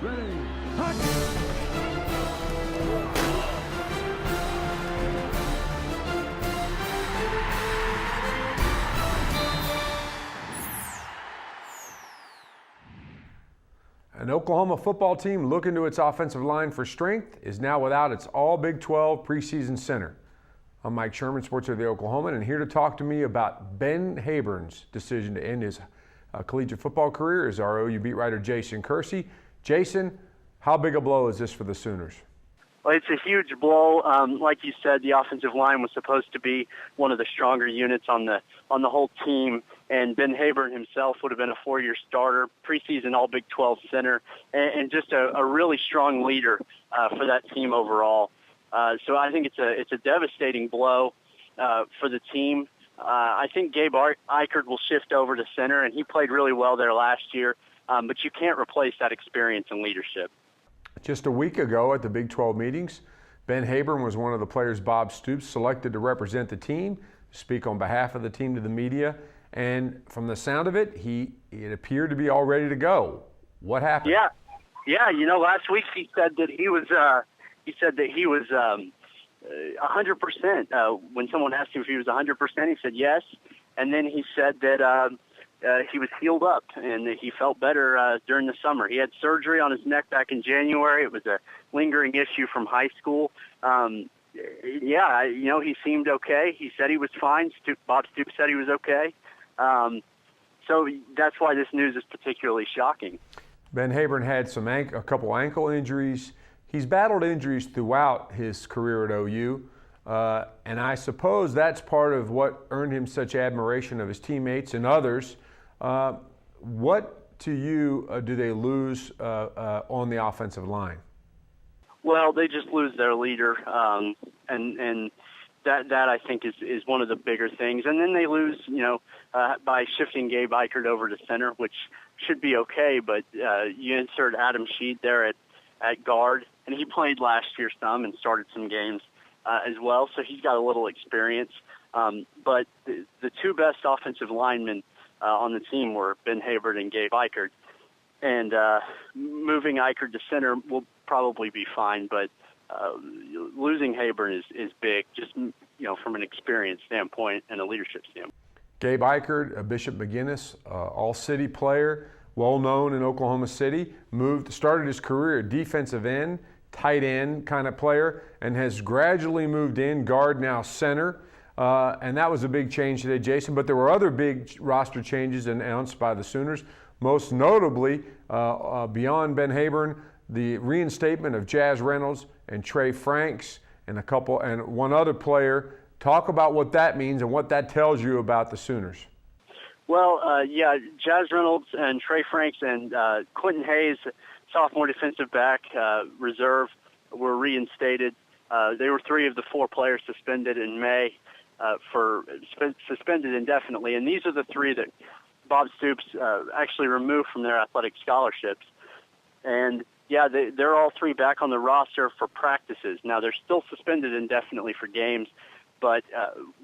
Ready, hot! An Oklahoma football team looking to its offensive line for strength is now without its all Big 12 preseason center. I'm Mike Sherman, Sports of the Oklahoman, and here to talk to me about Ben Habern's decision to end his collegiate football career is our OU beat writer Jason Kersey. Jason, how big a blow is this for the Sooners? Well, it's a huge blow. Like you said, the offensive line was supposed to be one of the stronger units on the whole team, and Ben Habern himself would have been a four-year starter, preseason All Big 12 center, and just a really strong leader for that team overall. So I think it's a devastating blow for the team. I think Gabe Eichert will shift over to center, and he played really well there last year, but you can't replace that experience and leadership. Just a week ago at the Big 12 meetings, Ben Habern was one of the players Bob Stoops selected to represent the team, speak on behalf of the team to the media, and from the sound of it, it appeared to be all ready to go. What happened? Yeah. You know, last week he said that he was 100%. When someone asked him if he was 100%, he said yes, and then he said that he was healed up and that he felt better during the summer. He had surgery on his neck back in January. It was a lingering issue from high school. He seemed okay. He said he was fine. Bob Stoops said he was okay. So that's why this news is particularly shocking. Ben Habern had a couple ankle injuries. He's battled injuries throughout his career at OU, and I suppose that's part of what earned him such admiration of his teammates and others. What to you do they lose on the offensive line? Well, they just lose their leader, and that I think is one of the bigger things. And then they lose, by shifting Gabe Eichert over to center, which should be okay. But you insert Adam Sheed there at guard, and he played last year some and started some games as well, so he's got a little experience. But the two best offensive linemen on the team were Ben Habern and Gabe Eichert. And moving Eichert to center will probably be fine, but losing Habern is big, just from an experience standpoint and a leadership standpoint. Gabe Eichert, a Bishop McGuinness, all-city player, well-known in Oklahoma City, started his career at defensive end, tight end kind of player, and has gradually moved in, guard now center. And that was a big change today, Jason. But there were other big roster changes announced by the Sooners, most notably, beyond Ben Habern, the reinstatement of Jaz Reynolds and Trey Franks and one other player. Talk about what that means and what that tells you about the Sooners. Well, Jaz Reynolds and Trey Franks and Quentin Hayes, sophomore defensive back, reserve, were reinstated. They were three of the four players suspended in May suspended indefinitely, and these are the three that Bob Stoops actually removed from their athletic scholarships. And they're all three back on the roster for practices. Now, they're still suspended indefinitely for games, but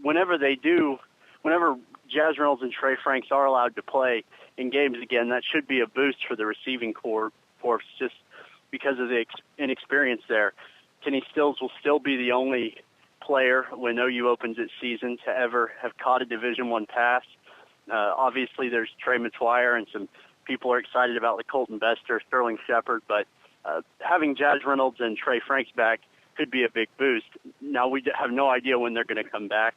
whenever Jaz Reynolds and Trey Franks are allowed to play in games again, that should be a boost for the receiving corps just because of the inexperience there. Kenny Stills will still be the only player when OU opens its season to ever have caught a Division I pass. Obviously, there's Trey McGuire, and some people are excited about like Colton Bester, Sterling Shepard, but having Jaz Reynolds and Trey Franks back could be a big boost. Now, we have no idea when they're going to come back,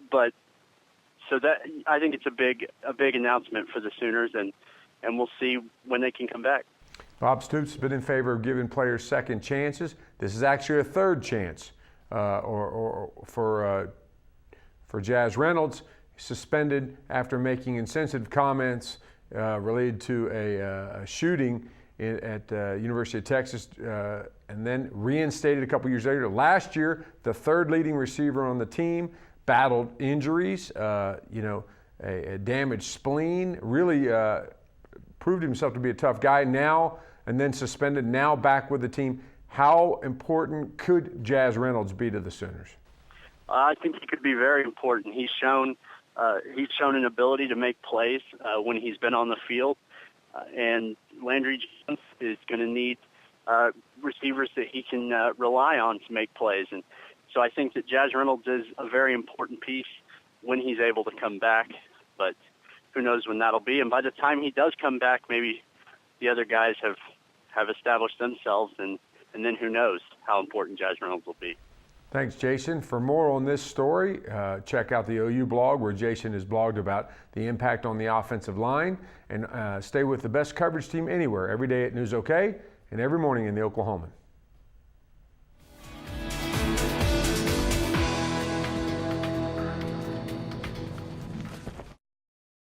but so that I think it's a big announcement for the Sooners, and we'll see when they can come back. Bob Stoops has been in favor of giving players second chances. This is actually a third chance for Jaz Reynolds, suspended after making insensitive comments related to a shooting at University of Texas, and then reinstated a couple years later. Last year, the third leading receiver on the team battled injuries, a damaged spleen, really proved himself to be a tough guy now, and then suspended, now back with the team. How important could Jaz Reynolds be to the Sooners? I think he could be very important. He's shown an ability to make plays when he's been on the field, and Landry Jones is going to need receivers that he can rely on to make plays. And so I think that Jaz Reynolds is a very important piece when he's able to come back, but who knows when that'll be. And by the time he does come back, maybe the other guys have established themselves, and then who knows how important Jaz Reynolds will be. Thanks, Jason. For more on this story, check out the OU blog where Jason has blogged about the impact on the offensive line, and stay with the best coverage team anywhere, every day at News OK and every morning in the Oklahoman.